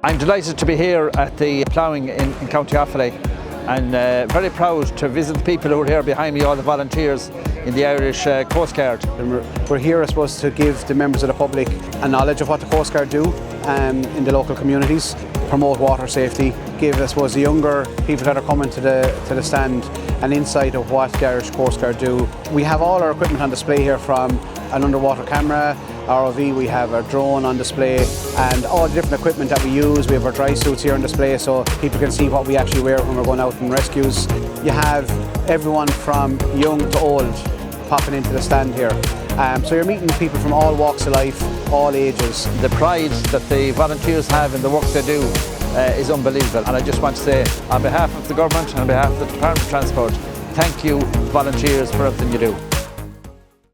I'm delighted to be here at the Ploughing in County Offaly, and very proud to visit the people who are here behind me, all the volunteers in the Irish Coast Guard. We're here, I suppose, to give the members of the public a knowledge of what the Coast Guard do in the local communities, promote water safety, give, I suppose, the younger people that are coming to the stand an insight of what the Irish Coast Guard do. We have all our equipment on display here, from an underwater camera, ROV, we have our drone on display, and all the different equipment that we use. We have our dry suits here on display so people can see what we actually wear when we're going out in rescues. You have everyone from young to old popping into the stand here. So you're meeting people from all walks of life, all ages. The pride that the volunteers have in the work they do is unbelievable, and I just want to say, on behalf of the government and on behalf of the Department of Transport, thank you volunteers for everything you do.